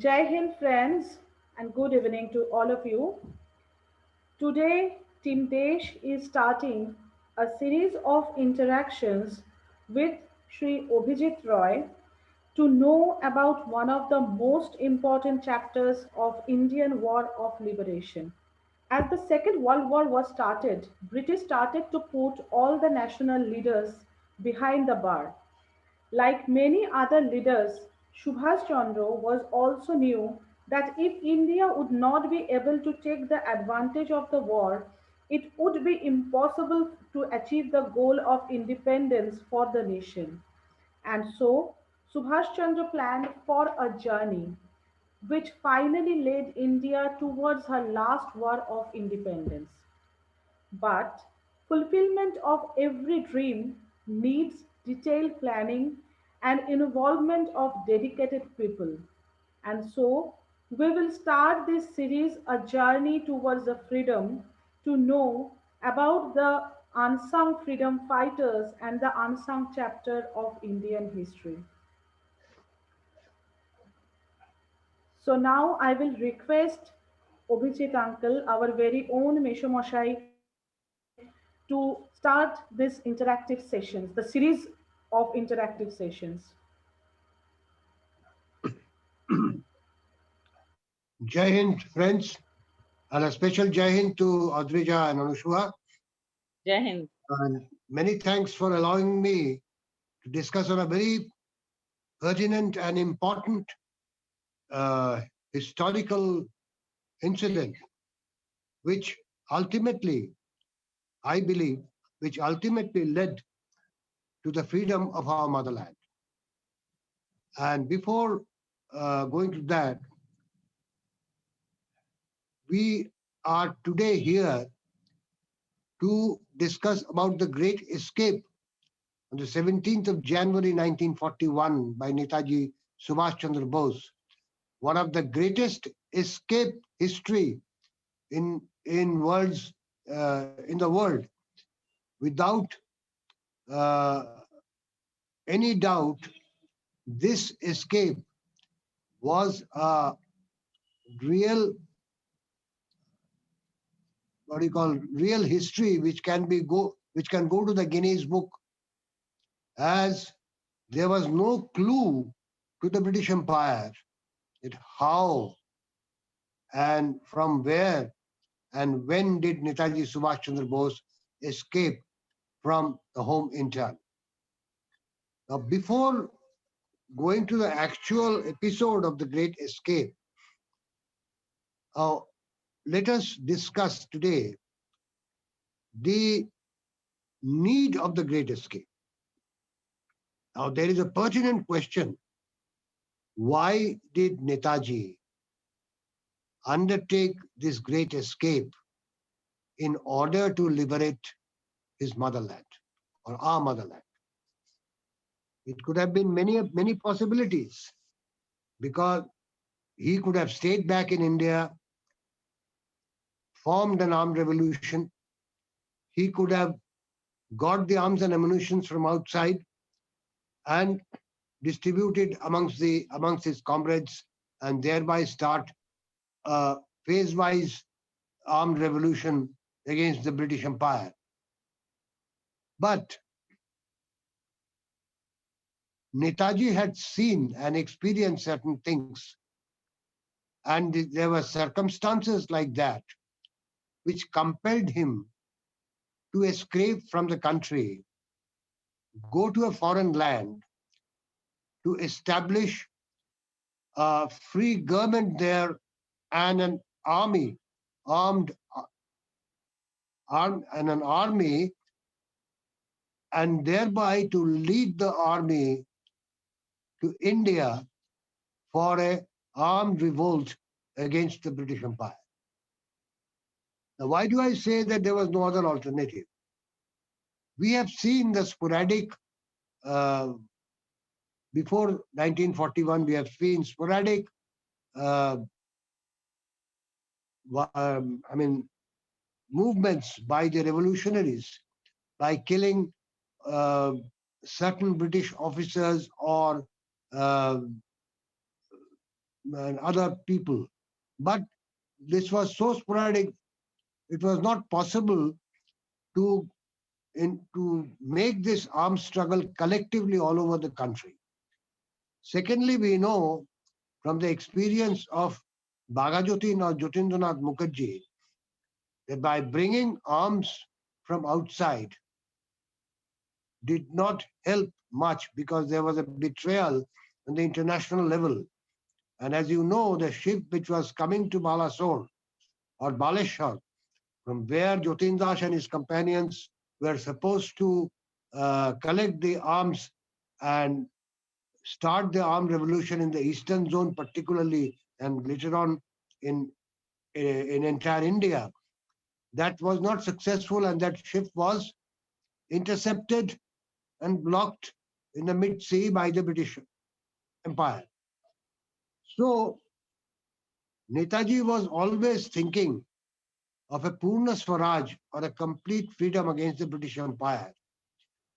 Jai Hind, friends, and good evening to all of you. Today, Team Desh is starting a series of interactions with Sri Abhijit Roy to know about one of the most important chapters of Indian War of Liberation. As the Second World War was started, British started to put all the national leaders behind the bar. Like many other leaders, Subhash Chandra was also knew that if India would not be able to take the advantage of the war, it would be impossible to achieve the goal of independence for the nation. And so, Subhash Chandra planned for a journey which finally led India towards her last war of independence. But fulfillment of every dream needs detailed planning and involvement of dedicated people. And so, we will start this series, A Journey Towards the Freedom, to know about the unsung freedom fighters and the unsung chapter of Indian history. So now I will request Obhijit uncle, our very own Meshomoshai, to start this interactive sessions, the series of interactive sessions. Jai Hind, friends, and a special Jai Hind to Advija and Anushwa. Jai Hind. And many thanks for allowing me to discuss on a very pertinent and important uh, historical incident, which ultimately, I believe, which ultimately led to the freedom of our motherland. And before going to that, we are today here to discuss about the great escape on the 17th of January 1941 by Netaji Subhash Chandra Bose, one of the greatest escape history in the world. Without uh, any doubt, this escape was a real, what do you call, real history which can go to the Guinness Book, as there was no clue to the British Empire that how and from where and when did Netaji Subhash Chandra Bose escape from the home intern. Now, before going to the actual episode of the Great Escape, uh, let us discuss today the need of the Great Escape. Now, there is a pertinent question. Why did Netaji undertake this great escape in order to liberate his motherland or our motherland? It could have been many possibilities, because he could have stayed back in India, formed an armed revolution. He could have got the arms and ammunition from outside and distributed amongst his comrades, and thereby start a phase-wise armed revolution against the British Empire. But Netaji had seen and experienced certain things, and there were circumstances like that which compelled him to escape from the country, go to a foreign land, to establish a free government there and an army, armed and an army, and thereby to lead the army to India for a armed revolt against the British Empire. Now, why do I say that there was no other alternative? We have seen the sporadic, uh, before 1941, we have seen sporadic, uh, I mean, movements by the revolutionaries, by killing uh, certain British officers or uh, and other people. But this was so sporadic, it was not possible to to make this armed struggle collectively all over the country. Secondly, we know from the experience of Bagajotin or Jotindranath Mukherjee that by bringing arms from outside did not help much because there was a betrayal on the international level. And as you know, the ship which was coming to Balasore or Baleshwar, from where Jotin Das and his companions were supposed to collect the arms and start the armed revolution in the eastern zone, particularly, and later on in in entire India. That was not successful, and that ship was intercepted and blocked in the mid sea by the British Empire. So Netaji was always thinking of a Purna Swaraj or a complete freedom against the British Empire.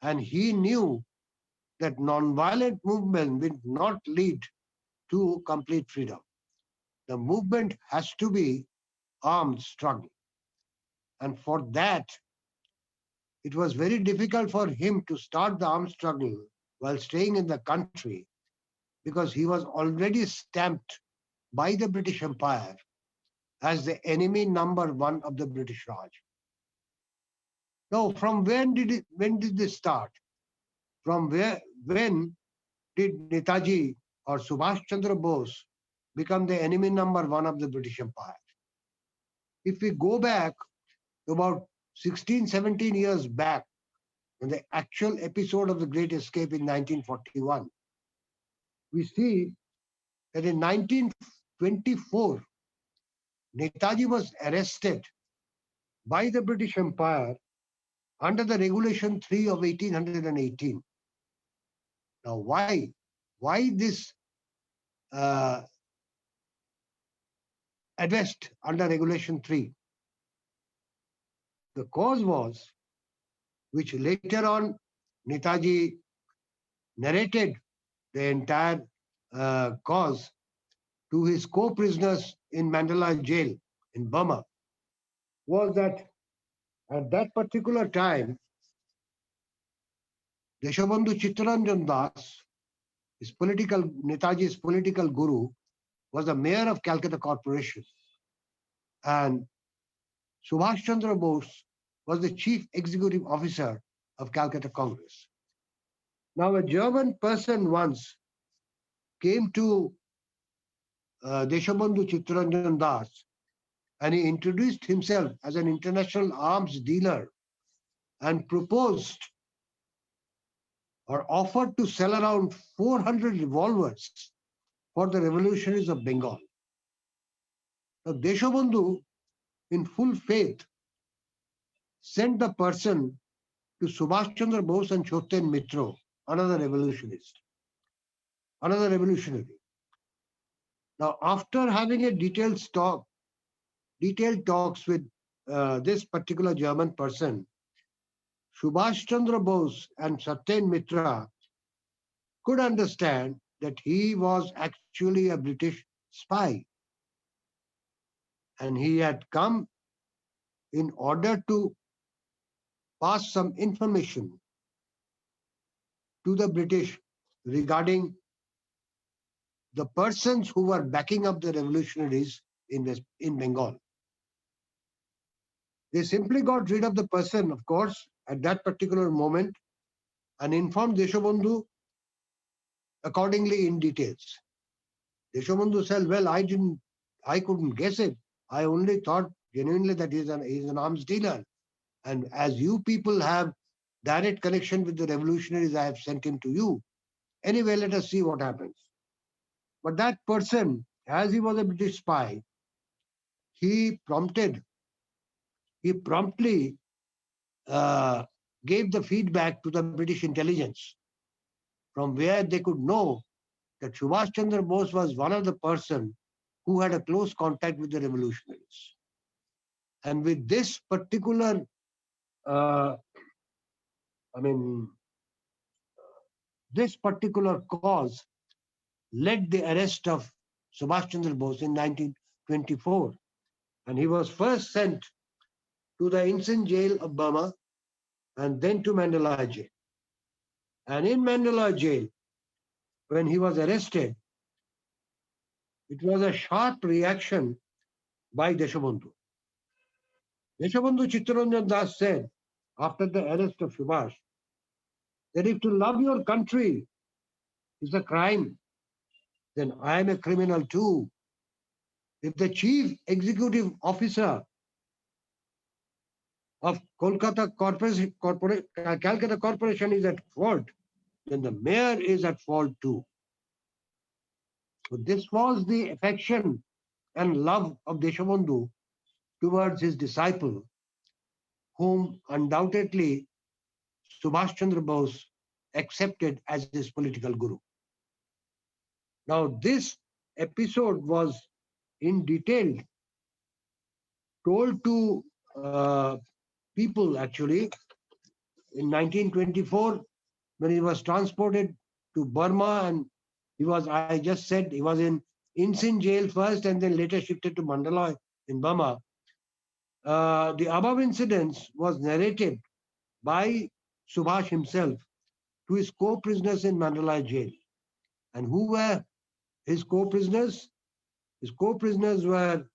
And he knew that non-violent movement will not lead to complete freedom. The movement has to be armed struggle. And for that, it was very difficult for him to start the armed struggle while staying in the country because he was already stamped by the British Empire as the enemy number one of the British Raj. Now, from when did this start? From when did Netaji or Subhash Chandra Bose become the enemy number one of the British Empire? If we go back to about 16, 17 years back, in the actual episode of the Great Escape in 1941, we see that in 1924, Netaji was arrested by the British Empire under the Regulation 3 of 1818. Now, why? Why this uh, arrest under Regulation 3? The cause was, which later on Netaji narrated the entire cause to his co-prisoners in Mandalay jail in Burma, was that at that particular time, Deshabandhu Chittaranjan Das, his political Netaji's political guru, was the mayor of Calcutta Corporation, and Subhash Chandra Bose was the chief executive officer of Calcutta Congress. Now, a German person once came to Deshabandhu Chittaranjan Das and he introduced himself as an international arms dealer and proposed or offered to sell around 400 revolvers for the revolutionaries of Bengal. Now, Deshabandhu, in full faith, sent the person to Subhash Chandra Bose and Choten Mitro, another revolutionist, another revolutionary. Now, after having a detailed talks with this particular German person, Subhash Chandra Bose and Satyen Mitra could understand that he was actually a British spy. And he had come in order to pass some information to the British regarding the persons who were backing up the revolutionaries in Bengal. They simply got rid of the person, of course, at that particular moment and informed Deshabandhu accordingly in details. Deshabandhu said, well, I couldn't guess it. I only thought genuinely that he's an arms dealer. And as you people have direct connection with the revolutionaries, I have sent him to you. Anyway, let us see what happens. But that person, as he was a British spy, he promptly uh, gave the feedback to the British intelligence, from where they could know that Subhash Chandra Bose was one of the person who had a close contact with the revolutionaries. And with this particular, uh, I mean, this particular cause led the arrest of Subhash Chandra Bose in 1924. And he was first sent to the Insin jail of Burma and then to Mandalay jail. And in Mandalay jail, when he was arrested, it was a sharp reaction by Deshabandhu. Deshabandhu Chittaranjan Das said, after the arrest of Subhash, that if to love your country is a crime, then I am a criminal too. If the chief executive officer of Calcutta Corporation is at fault, then the mayor is at fault too. So this was the affection and love of Deshabandhu towards his disciple, whom undoubtedly Subhash Chandra Bose accepted as his political guru. Now, this episode was in detail told to people actually in 1924 when he was transported to Burma, and I just said, he was in Insin jail first and then later shifted to Mandalay in Burma. The above incidents was narrated by Subhash himself to his co-prisoners in Mandalay jail. And who were his co-prisoners? His co-prisoners were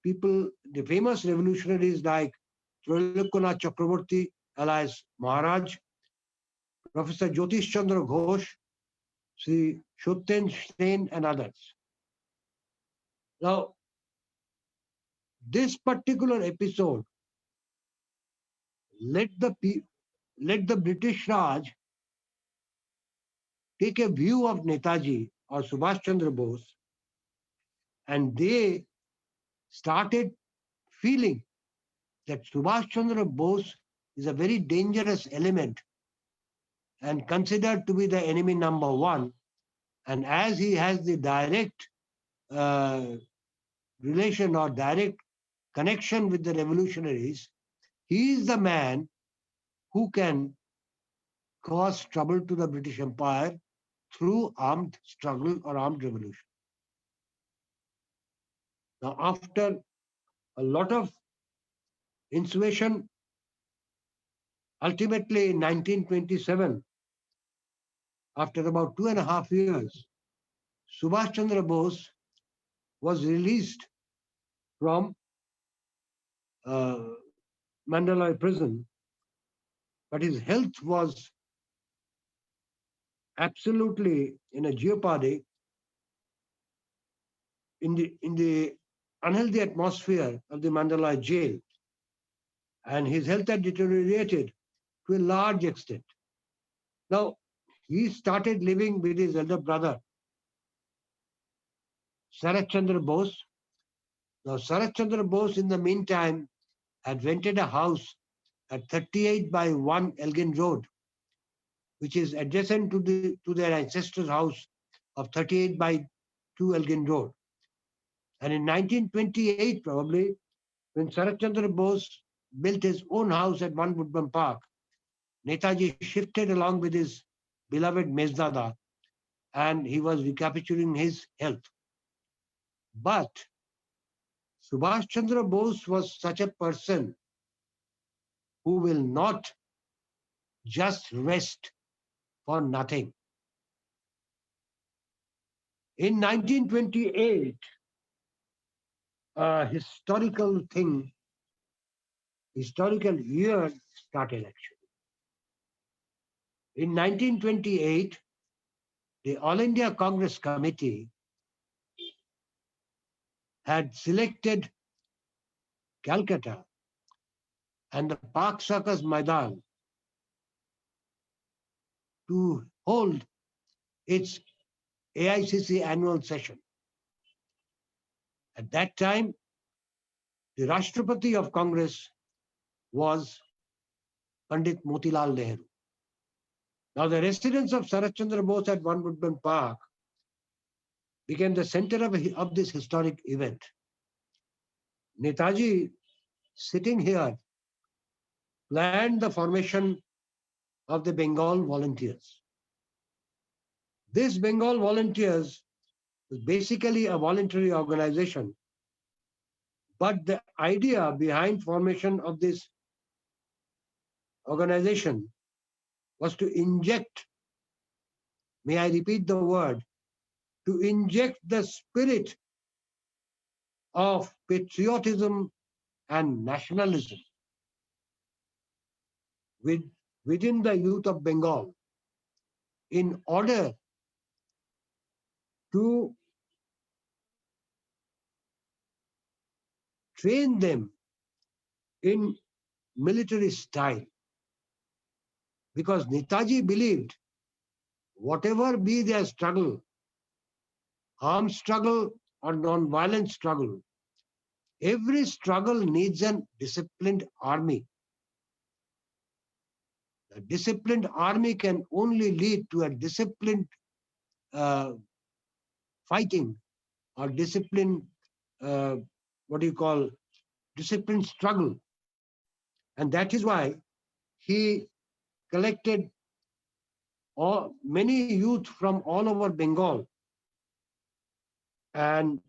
people, the famous revolutionaries like Trilokanath Chakraborty, alias Maharaj, Professor Jyotish Chandra Ghosh, Sri Shotyen Sen, and others. Now, this particular episode let the British Raj take a view of Netaji or Subhash Chandra Bose, and they started feeling that Subhash Chandra Bose is a very dangerous element and considered to be the enemy number one. And as he has the direct uh, relation or direct connection with the revolutionaries, he is the man who can cause trouble to the British Empire through armed struggle or armed revolution. Now, after a lot of insuasion, ultimately in 1927, after about 2.5 years, Subhash Chandra Bose was released from uh, Mandalay prison, but his health was absolutely in a jeopardy in the unhealthy atmosphere of the Mandalay jail, and his health had deteriorated to a large extent. Now, he started living with his elder brother, Sarath Chandra Bose. Now, Sarath Chandra Bose, in the meantime, had rented a house at 38 by 1 Elgin Road, which is adjacent to their ancestors' house of 38 by 2 Elgin Road. And in 1928, probably, when Sarath Chandra Bose built his own house at 1 Woodburn Park, Netaji shifted along with his beloved Mezdada, and he was recapturing his health. But Subhash Chandra Bose was such a person who will not just rest for nothing. In 1928, a historical year started actually. In 1928, the All India Congress Committee had selected Calcutta and the Park Circus Maidan to hold its AICC annual session. At that time, the Rashtrapati of Congress was Pandit Motilal Nehru. Now, the residence of Sarath Chandra Bose at 1 Woodburn Park became the center of this historic event. Netaji, sitting here, planned the formation of the Bengal Volunteers. These Bengal Volunteers was basically a voluntary organization, but the idea behind formation of this organization was to inject, may I repeat the word, to inject the spirit of patriotism and nationalism with, within the youth of Bengal in order to train them in military style. Because Netaji believed whatever be their struggle, armed struggle or non-violent struggle, every struggle needs a disciplined army. A disciplined army can only lead to a disciplined uh, fighting or disciplined, uh, what do you call, disciplined struggle. And that is why he collected many youth from all over Bengal, and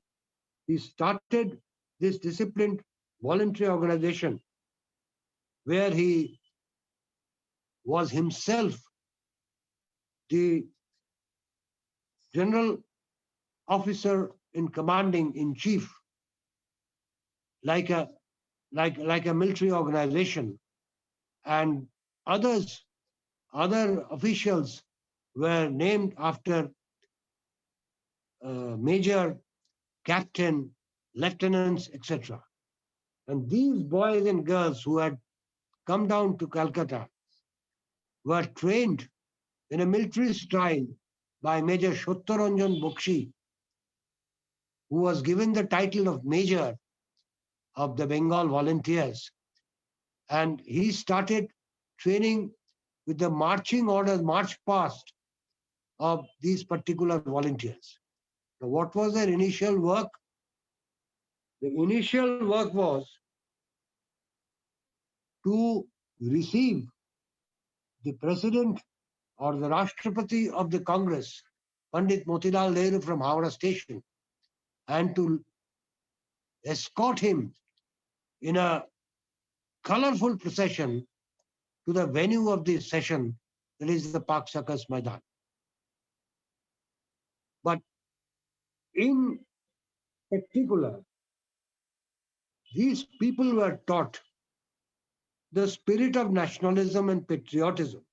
he started this disciplined voluntary organization where he was himself the general officer in commanding in chief, like a like a military organization, and others other officials were named after major, captain, lieutenants, etc. And these boys and girls who had come down to Calcutta were trained in a military style by Major Shottaranjan Bokshi, who was given the title of Major of the Bengal Volunteers. And he started training with the marching orders, march past of these particular volunteers. Now, what was their initial work? The initial work was to receive the president or the Rashtrapati of the Congress, Pandit Motilal Nehru from Howrah Station, and to escort him in a colorful procession to the venue of the session, that is the Pak Sakas Maidan. But in particular, these people were taught the spirit of nationalism and patriotism,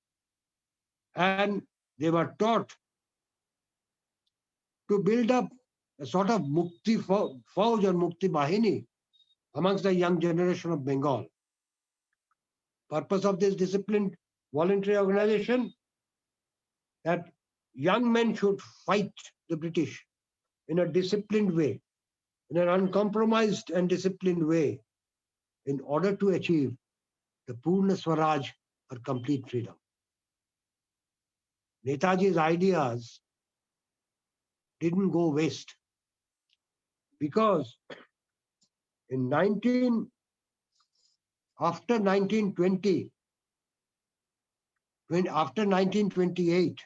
and they were taught to build up a sort of Mukti Fauj or Mukti Bahini amongst the young generation of Bengal. Purpose of this disciplined voluntary organization, that young men should fight the British in a disciplined way, in an uncompromised and disciplined way, in order to achieve the Purna Swaraj or complete freedom. Netaji's ideas didn't go waste, because in after 1920, after 1928,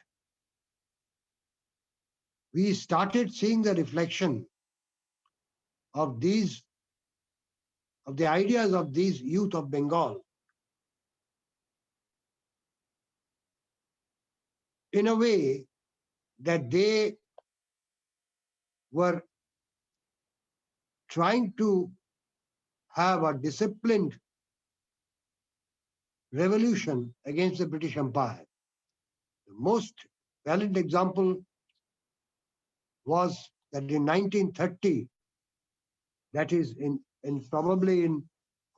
we started seeing the reflection of the ideas of these youth of Bengal in a way that they were trying to have a disciplined revolution against the British Empire. The most valid example was that in 1930, that is in probably in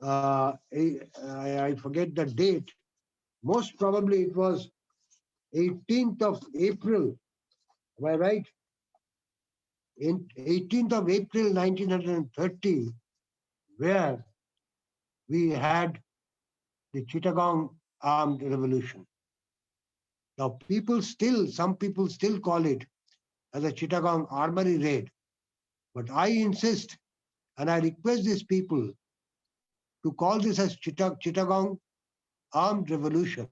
I forget the date, most probably it was 18th of April, am I right? In 18th of April 1930, where we had the Chittagong armed revolution. Now, some people still call it as a Chittagong armory raid. But I insist and I request these people to call this as Chittagong armed revolution,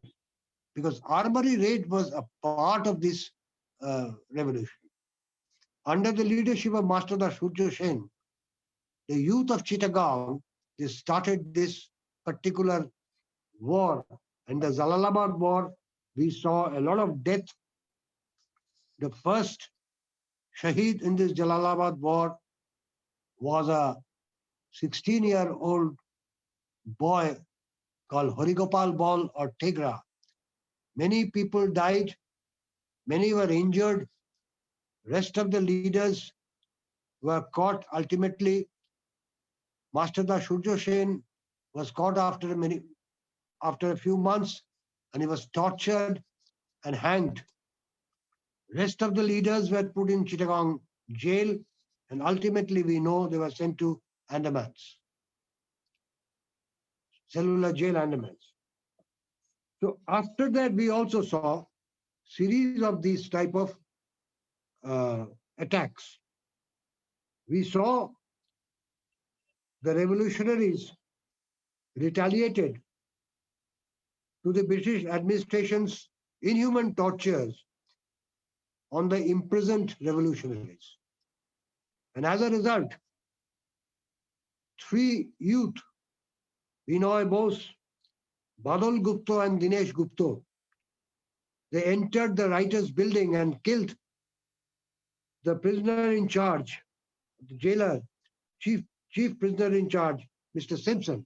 because armory raid was a part of this revolution. Under the leadership of Master Surya Sen, the youth of Chittagong, they started this particular war. And the Jalalabad war, we saw a lot of death. The first Shaheed in this Jalalabad war was a 16-year-old boy called Harigopal Bal or Tegra. Many people died, many were injured. Rest of the leaders were caught ultimately. Master Surya Sen was caught after a few months, and he was tortured and hanged. Rest of the leaders were put in Chittagong jail, and ultimately we know they were sent to Andamans, cellular jail Andamans. So after that, we also saw series of these type of uh, attacks. We saw the revolutionaries retaliated to the British administration's inhuman tortures on the imprisoned revolutionaries. And as a result, three youth, Binoy Bose, Badal Gupta and Dinesh Gupta, they entered the writers' building and killed the prisoner in charge, the jailer, chief, chief prisoner in charge, Mr. Simpson,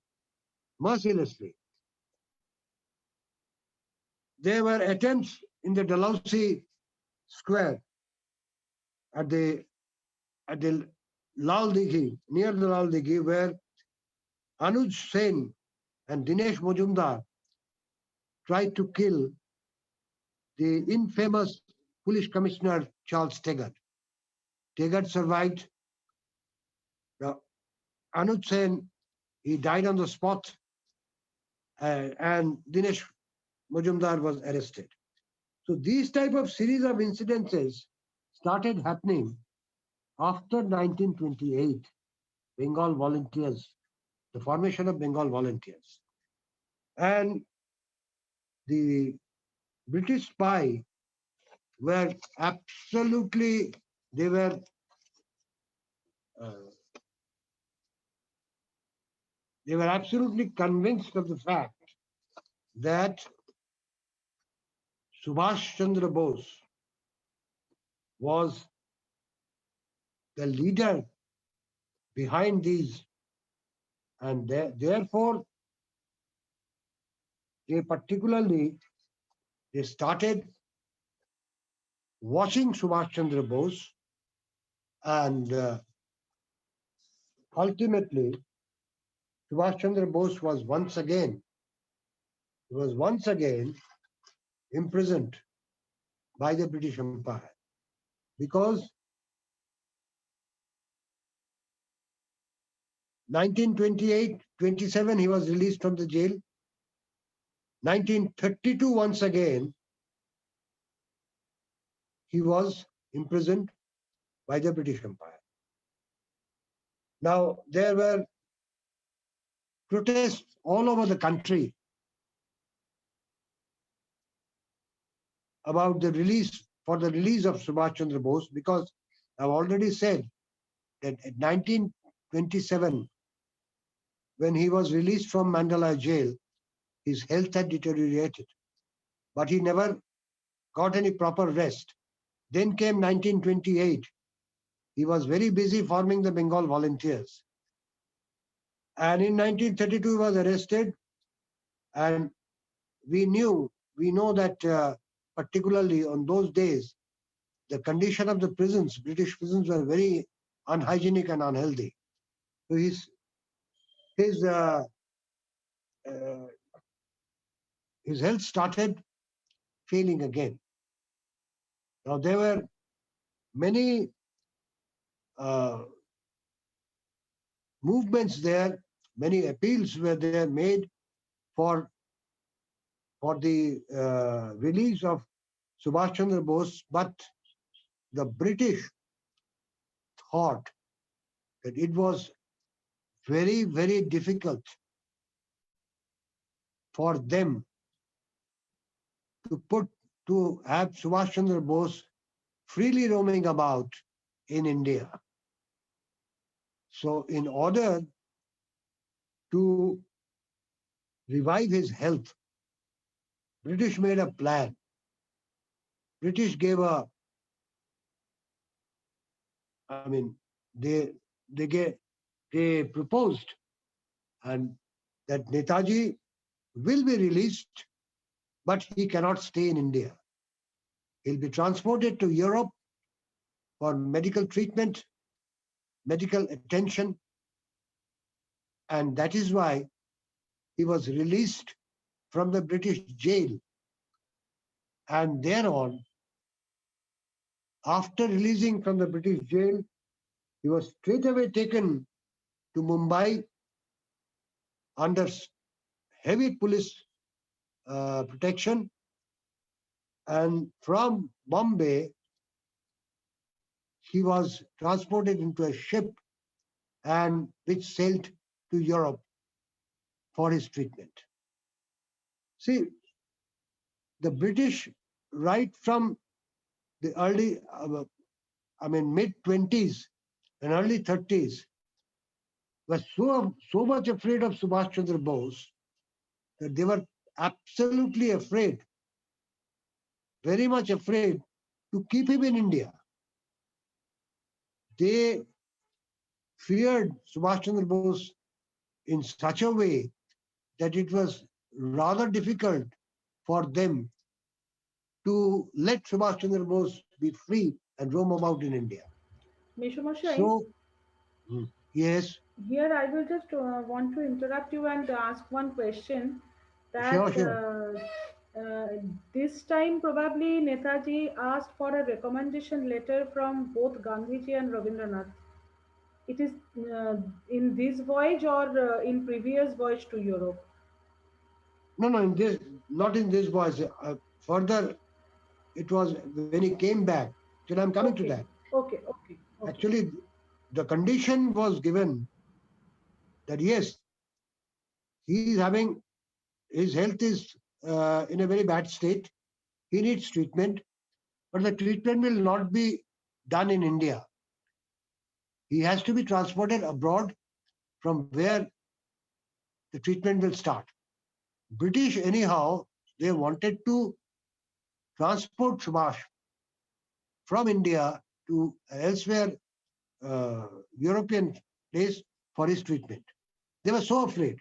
mercilessly. There were attempts in the Dalhousie Square at the Lal Dighi, near the Lal Dighi, where Anuj Sen and Dinesh Majumdar tried to kill the infamous police commissioner Charles Teggart. Teggart survived. The Anuj Sen, he died on the spot, and Dinesh Majumdar was arrested. So these type of series of incidences started happening after 1928, Bengal volunteers, the formation of Bengal volunteers. And the British spy were absolutely, they were uh, they were absolutely convinced of the fact that Subhash Chandra Bose was the leader behind these, and therefore they started watching Subhash Chandra Bose, and ultimately Subhash Chandra Bose was once again imprisoned by the British Empire because 1928-27 he was released from the jail. 1932 once again he was imprisoned by the British Empire. Now there were protests all over the country about the release of Subhash Chandra Bose, because I've already said that at 1927, when he was released from Mandalay jail, his health had deteriorated, but he never got any proper rest. Then came 1928. He was very busy forming the Bengal Volunteers. And in 1932, he was arrested. And we know that particularly on those days, the condition of the prisons, British prisons, were very unhygienic and unhealthy. So his uh, uh, his health started failing again. Now there were many uh, movements there, many appeals were there made for the release of Subhash Chandra Bose, but the British thought that it was very, very difficult for them to have Subhash Chandra Bose freely roaming about in India. So in order to revive his health, British made a plan. British gave a, I mean, they gave, they proposed and that Netaji will be released, but he cannot stay in India. He'll be transported to Europe for medical treatment, medical attention, and that is why he was released from the British jail. And thereon, after releasing from the British jail, he was straight away taken to Mumbai under heavy police protection. And from Bombay, he was transported into a ship and which sailed to Europe for his treatment. See, the British, right from the early, mid 20s and early 30s, were so much afraid of Subhash Chandra Bose that they were absolutely afraid, very much afraid to keep him in India. They feared Subhash Chandra Bose in such a way that it was rather difficult for them to let Subhash Chandra Bose be free and roam about in India. Meshumashai, So, yes, here I will just want to interrupt you and ask one question sure, that sure. this time probably Netaji asked for a recommendation letter from both Gandhiji and Rabindranath. It is in this voyage or in previous voyage to Europe? No, no, in this, not in this voice. Further, it was when he came back. Till I'm coming to that. Okay, okay, okay, okay. Actually, the condition was given that yes, he is having his health is in a very bad state. He needs treatment, but the treatment will not be done in India. He has to be transported abroad from where the treatment will start. British, anyhow, they wanted to transport Subhash from India to elsewhere European place for his treatment. They were so afraid.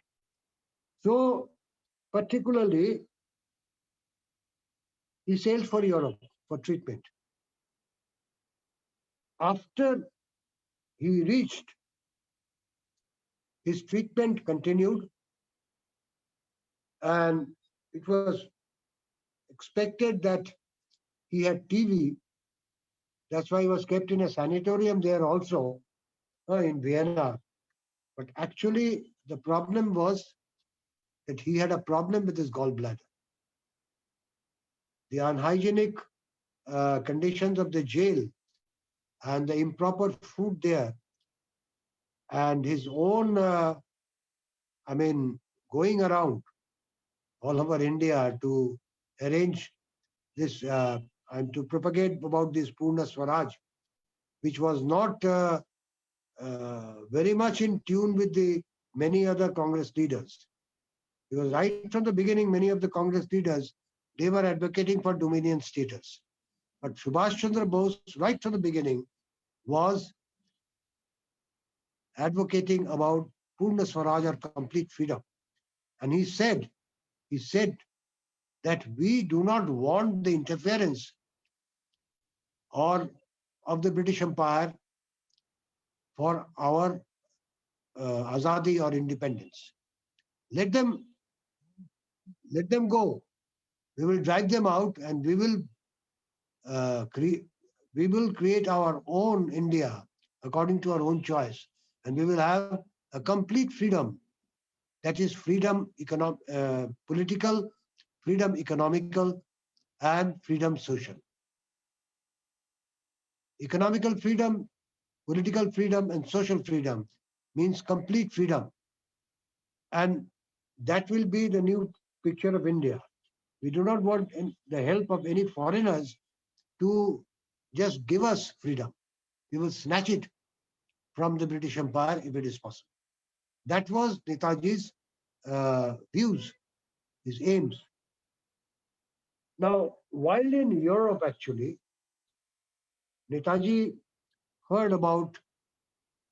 So, particularly, he sailed for Europe for treatment. After he reached, his treatment continued, and it was expected that he had TB. That's why he was kept in a sanatorium there also in Vienna. But actually, the problem was that he had a problem with his gallbladder. The unhygienic conditions of the jail and the improper food there and his own, going around all over India to arrange this and to propagate about this Purna Swaraj, which was not very much in tune with the many other Congress leaders. Because right from the beginning, many of the Congress leaders, they were advocating for Dominion status. But Subhash Chandra Bose, right from the beginning, was advocating about Purna Swaraj or complete freedom. And he said that we do not want the interference or of the British Empire for our azadi or independence. Let them let them go. We will drive them out, and we will create our own India according to our own choice, and we will have a complete freedom. That is freedom, political, freedom economical, and freedom social. Economical freedom, political freedom, and social freedom means complete freedom. And that will be the new picture of India. We do not want the help of any foreigners to just give us freedom. he will snatch it from the British Empire if it is possible. That was Netaji's views, his aims. Now, while in Europe, actually, Netaji heard about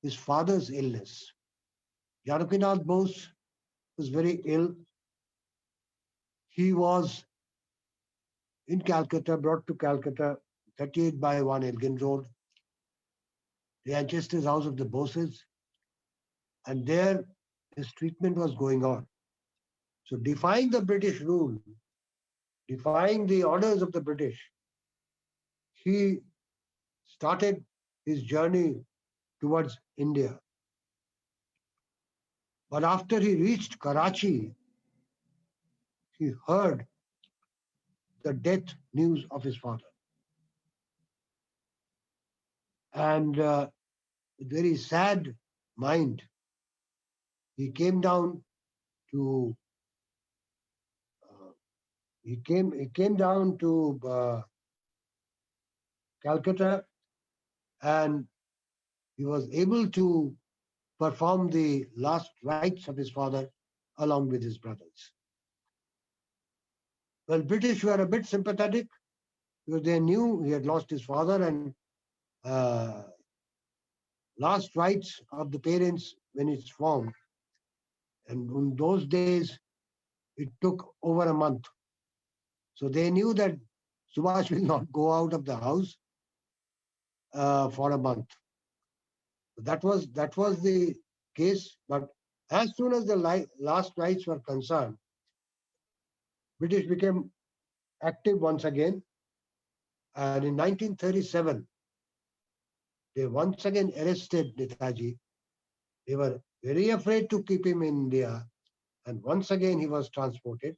his father's illness. Janakinath Bose was very ill. He was in Calcutta, brought to Calcutta, 38 by 1 Elgin Road, the ancestors' house of the Boses, and there his treatment was going on. So, defying the British rule, defying the orders of the British, he started his journey towards India. But after he reached Karachi, he heard the death news of his father. And with very sad mind, he came down to he came down to Calcutta, and he was able to perform the last rites of his father along with his brothers. Well, British were a bit sympathetic because they knew he had lost his father, and uh, last rites of the parents when it's formed. And in those days, it took over a month. So they knew that Subhash will not go out of the house for a month. That was the case. But as soon as the last rites were concerned, British became active once again. And in 1937, they once again arrested Netaji. They were very afraid to keep him in India. And once again, he was transported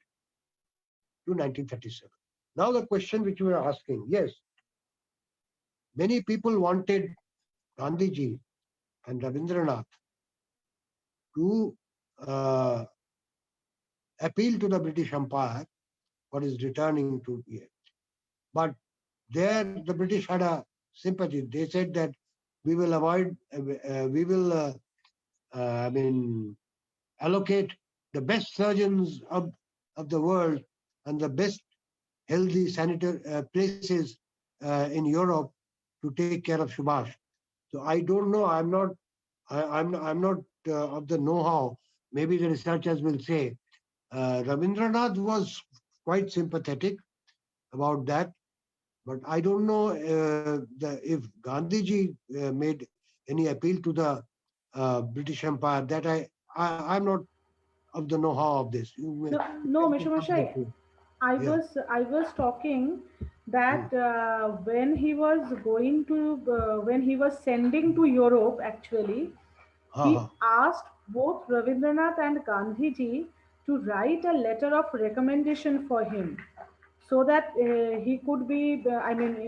to 1937. Now, the question which you were asking, yes, many people wanted Gandhiji and Rabindranath to uh, appeal to the British Empire for his returning to here. But there, the British had a sympathy. They said that we will avoid, we will, allocate the best surgeons of the world and the best healthy sanitary places in Europe to take care of Subhash. So I don't know. I'm not of the know-how. Maybe the researchers will say Rabindranath was quite sympathetic about that, but I don't know if Gandhiji made any appeal to the British Empire. That I'm not of the know-how of this. No, You no, can Mr. pick up this. Mashai, I Yeah. was I was talking Hmm. that when he was sending to Europe, actually, Ha, he ha. asked both Rabindranath and Gandhiji to write a letter of recommendation for him, so that he could be,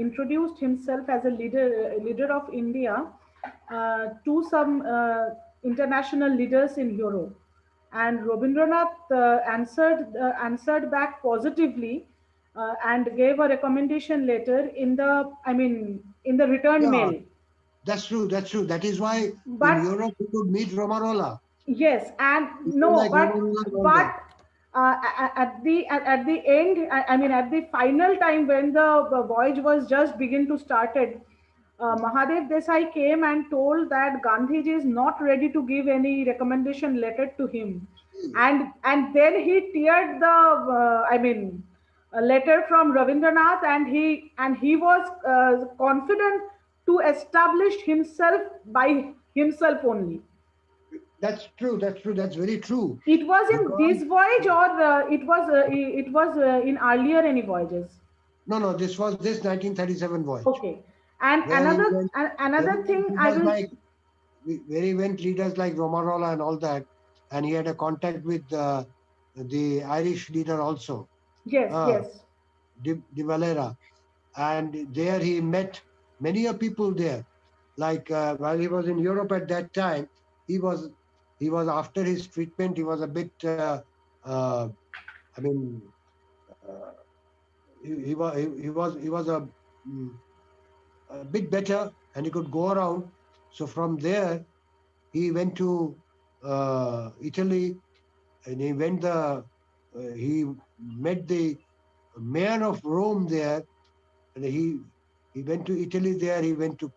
introduced himself as a leader of India to some international leaders in Europe. And Rabindranath answered back positively and gave a recommendation letter in the return Yeah, mail. that's true. That's true. That is why in But Europe you could meet Romarola. yes, and People no, like Romarola and all but that. at the end, at the final time when the voyage was just begin to started, Mahadev Desai came and told that Gandhiji is not ready to give any recommendation letter to him, and then he teared the a letter from Rabindranath, and he was confident to establish himself by himself only. That's true. That's true. That's very true. It was in Because this voyage, or it was in earlier any voyages. no, no, this 1937 voyage Okay, and where he went, where he another went thing I leaders will. like where he went leaders like Romarola and all that, and he had a contact with the Irish leader also, Yes, uh, yes, De Valera, and there he met many of people there. Like while he was in Europe at that time, he was he was after his treatment. He was a bit. Uh, I mean, uh, he was a mm, a bit better and he could go around. So from there, he went to Italy and he met the mayor of Rome there, and he went to Italy there. He went to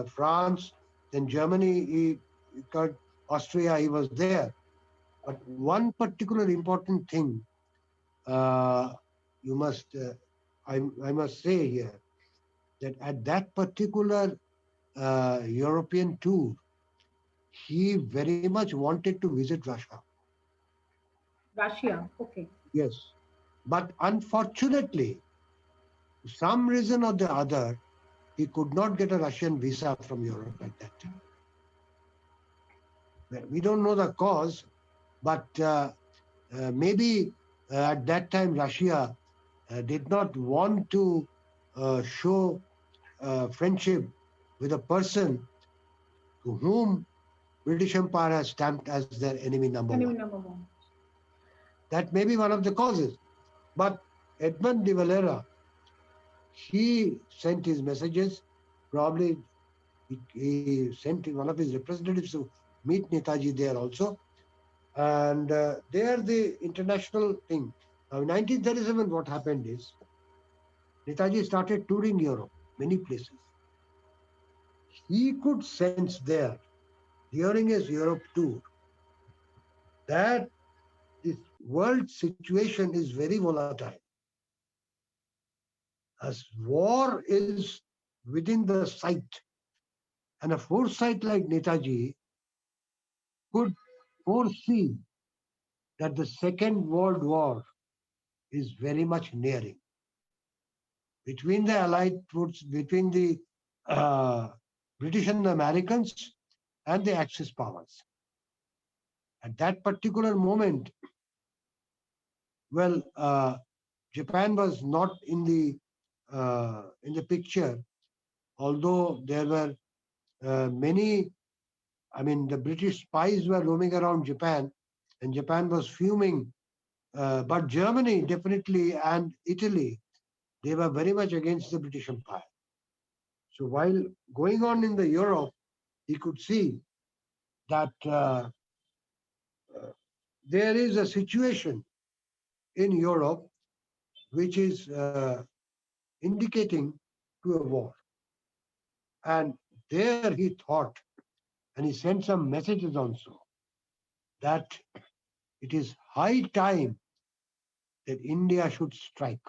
France, then Germany. He got Austria. He was there. But one particular important thing uh, you must I must say here that at that particular European tour, he very much wanted to visit Russia. Russia. Okay. Yes, but unfortunately, for some reason or the other, he could not get a Russian visa from Europe at that time. Well, we don't know the cause, but maybe at that time Russia did not want to show friendship with a person to whom British Empire has stamped as their enemy number one. Enemy number one. That may be one of the causes. But Edmund de Valera, he sent his messages. Probably he sent one of his representatives to meet Netaji there also. And there the international thing. Now, in 1937, what happened is Netaji started touring Europe, many places. He could sense there during his Europe tour that this world situation is very volatile. As war is within the sight, and a foresight like Netaji could foresee that the Second World War is very much nearing between the Allied troops, between the uh, British and the Americans and the Axis powers. At that particular moment, well, Japan was not in the picture, although there were many. I mean, the British spies were roaming around Japan, and Japan was fuming. But Germany definitely and Italy, they were very much against the British Empire. So while going on in the Europe, he could see that there is a situation in Europe which is indicating to a war. And there he thought, and he sent some messages also, that it is high time that India should strike.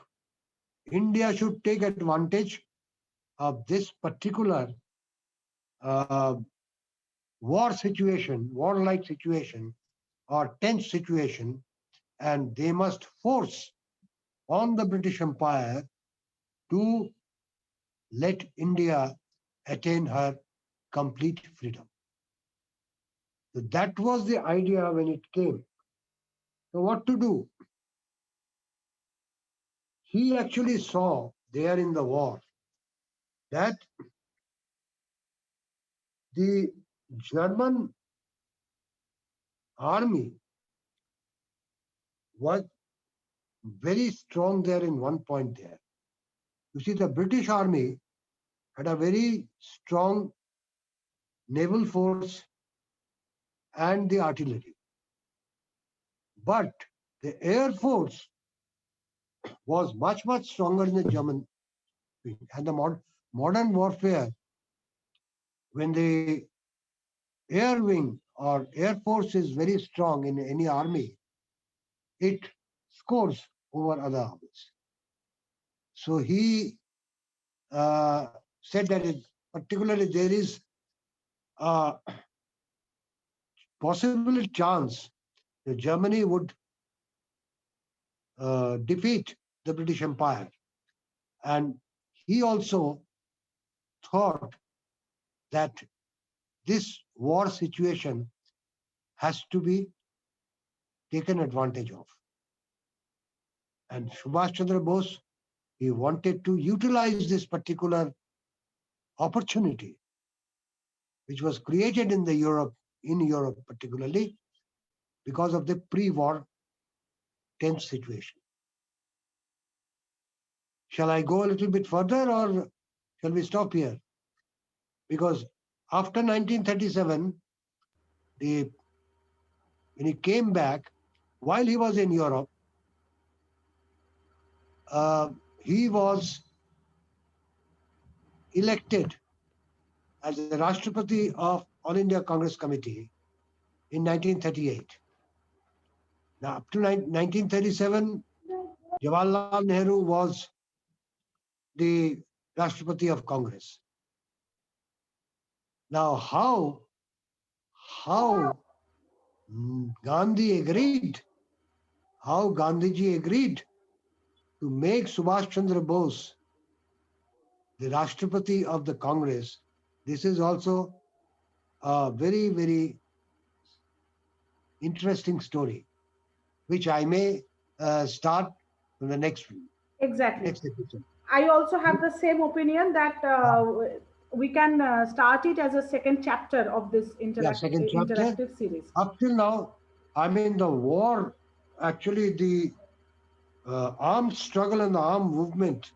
India should take advantage of this particular uh, war situation, warlike situation, or tense situation, and they must force on the British Empire to let India attain her complete freedom. So that was the idea when it came. So, what to do? He actually saw there in the war that the German army was very strong there in one point there. You see, the British army had a very strong naval force and the artillery. But the air force was much, much stronger in the German wing. And the modern warfare, when the air wing or air force is very strong in any army, it scores over other armies. So he said that particularly there is a possible chance that Germany would defeat the British Empire. And he also thought that this war situation has to be taken advantage of. And Subhash Chandra Bose, he wanted to utilize this particular opportunity, which was created in Europe particularly, because of the pre-war tense situation. Shall I go a little bit further or shall we stop here? because after 1937, the, when he came back, while he was in Europe, uh, he was elected as the Rashtrapati of All India Congress Committee in 1938. Now, up to 1937, Jawaharlal Nehru was the Rashtrapati of Congress. Now, how Gandhi agreed, how Gandhiji agreed to make Subhash Chandra Bose the Rashtrapati of the Congress, this is also a very, very interesting story, which I may start from the Exactly. next episode. I also have the same opinion that we can start it as a second chapter of this Yeah, second chapter. interactive series. Up till now, I mean, the war, actually, the armed struggle and the armed movement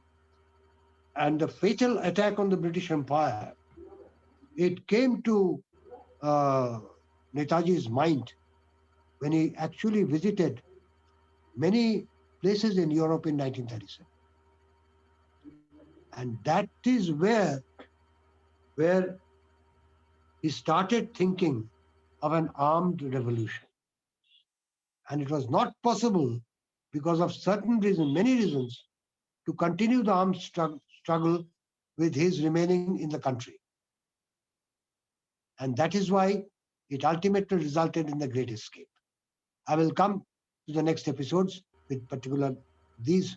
and the fatal attack on the British Empire, it came to uh, Netaji's mind when he actually visited many places in Europe in 1937. And that is where he started thinking of an armed revolution. And it was not possible because of certain reasons, many reasons, to continue the armed struggle with his remaining in the country. And that is why it ultimately resulted in the Great Escape. I will come to the next episodes with particular these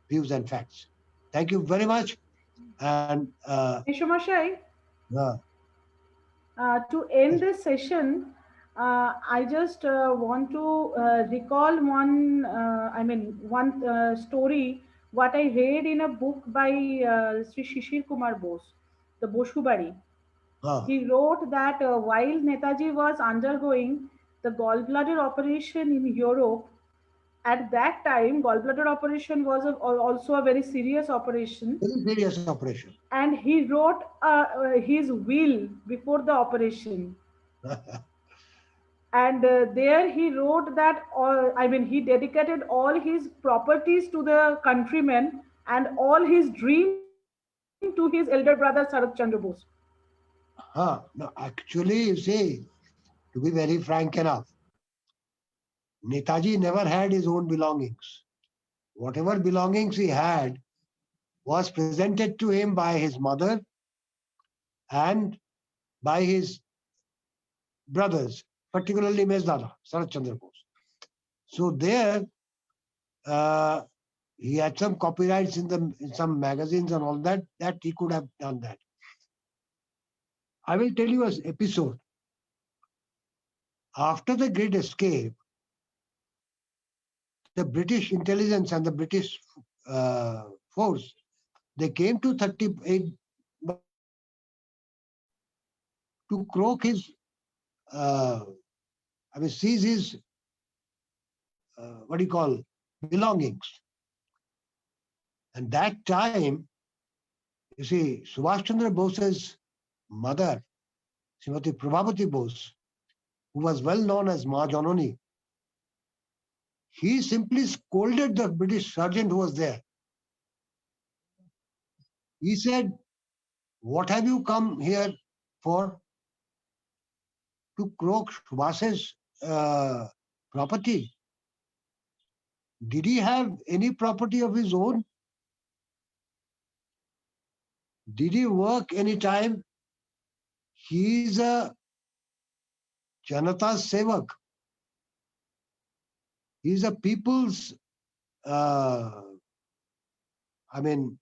views and facts. Thank you very much. And Meshomashai, uh, to end this session, I just want to recall one story what I read in a book by Sri Shishir Kumar Bose, the Boshubari. uh, He wrote that while Netaji was undergoing the gallbladder operation in Europe, at that time, gallbladder operation was also a very serious operation, very serious operation. and he wrote his will before the operation. And there he wrote that he dedicated all his properties to the countrymen and all his dream to his elder brother Sarath Chandra Bose. No, actually, you see, to be very frank enough, Netaji never had his own belongings. Whatever belongings he had was presented to him by his mother and by his brothers, particularly Mezdada, Sarath Chandra Bose. So there, uh, he had some copyrights in some magazines and all that, that he could have done that. I will tell you an episode. After the Great Escape, the British intelligence and the British force, they came to 38 to croak his, seize his, what do you call, belongings. And that time, you see, Subhash Chandra Bose's mother, Srimati Prabhavati Bose, who was well known as Ma Janoni, he simply scolded the British sergeant who was there. He said, "What have you come here for? To croak Subhash's property? Did he have any property of his own? Did he work any time? He is a Janata's Sevak. He is a people's, uh, I mean,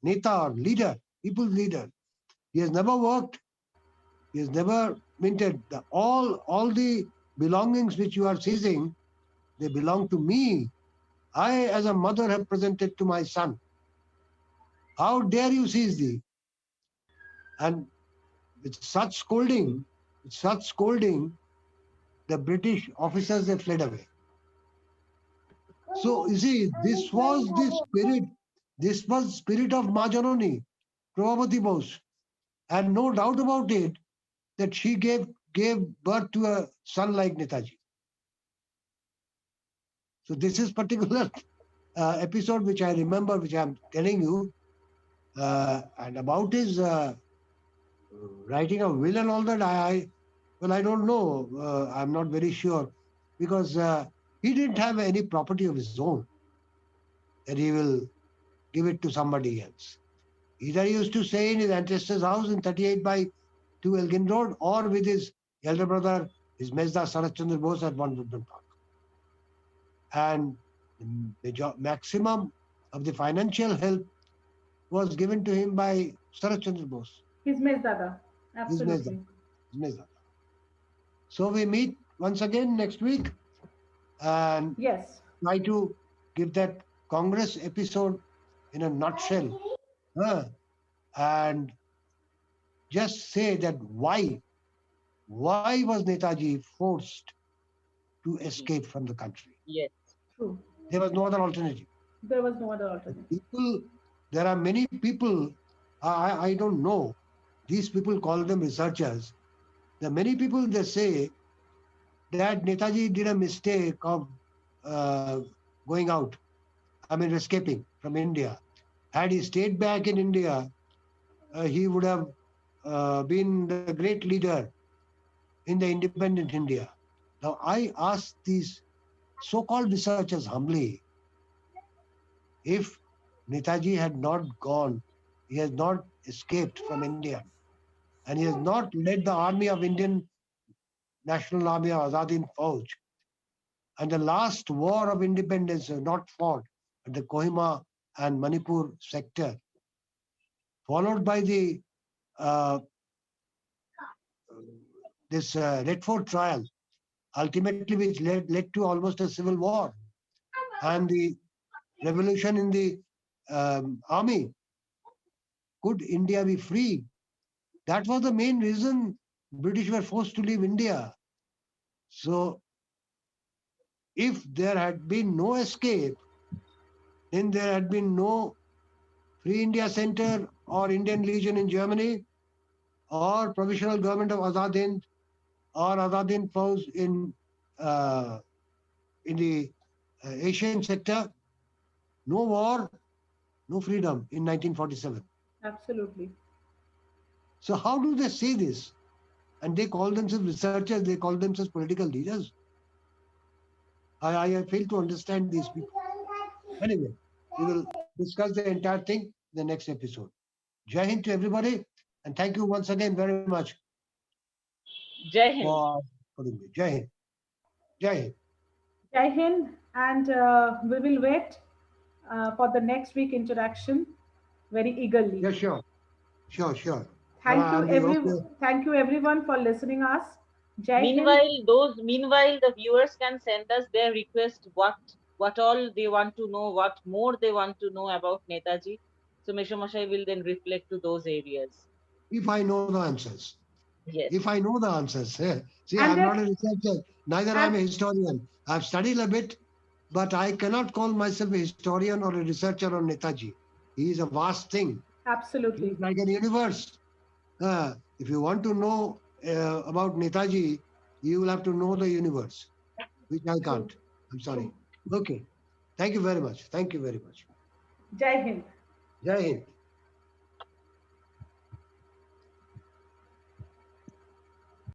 Neta or leader, people's leader. He has never worked. He has never minted. All the belongings which you are seizing, they belong to me. I, as a mother, have presented to my son. How dare you seize thee?" And with such scolding, the British officers they fled away. So you see, this was spirit of Majanoni, Prabhavati Bose. And no doubt about it that she gave birth to a son like Netaji. So this is particular episode which I remember, which I'm telling you, and about his writing a will and all that. Well, I don't know. I'm not very sure because he didn't have any property of his own that he will give it to somebody else. Either he used to stay in his ancestor's house in 38 by 2 Elgin Road or with his elder brother, his Mezda Sarat Chandra Bose at 1 Woodman Park. And the maximum of the financial help was given to him by Sarat Chandra Bose, His Mezdada. his Mezda. Absolutely. His Mezda. So we meet once again next week and Yes. try to give that Congress episode in a nutshell. And just say that why was Netaji forced to escape from the country? Yes. True. There was no other alternative. There was no other alternative. There are many people, I don't know, these people call them researchers. There are many people they say that Netaji did a mistake of going out, escaping from India. Had he stayed back in India, he would have been the great leader in the independent India. Now, I ask these so-called researchers humbly, if Netaji had not gone, he has not escaped from India, and he has not led the army of Indian National Army of Azad Hind Fauj, and the last war of independence was not fought at the Kohima and Manipur sector, followed by the this Red Fort trial, ultimately which led to almost a civil war, and the revolution in the army. Could India be free? That was the main reason British were forced to leave India. So if there had been no escape, then there had been no Free India Center or Indian Legion in Germany or Provisional Government of Azad Hind or Azad Hind Fauj in the Asian sector. No war, no freedom in 1947. Absolutely. So how do they say this? And they call themselves researchers, they call themselves political leaders. I fail to understand these people. Anyway, we will discuss the entire thing in the next episode. Jai Hind to everybody, and thank you once again very much Jai Hind. for putting me. Jai Hind. Jai Hind. Jai Hind, and we will wait for the next week interaction very eagerly. Yeah, sure. Sure. Thank you, I'll be okay. Thank you everyone for listening us. Jai Hind. Meanwhile, the viewers can send us their request, what all they want to know, what more they want to know about Netaji. So Meshamashai will then reflect to those areas. If I know the answers. Yes. If I know the answers. See, And I'm then- not a researcher, neither I'm a historian. I've studied a bit, but I cannot call myself a historian or a researcher on Netaji. He is a vast thing. Absolutely. It's like a universe. If you want to know about Netaji, you will have to know the universe, which I can't. I'm sorry. Okay. Thank you very much. Thank you very much. Jai Hind. Jai Hind.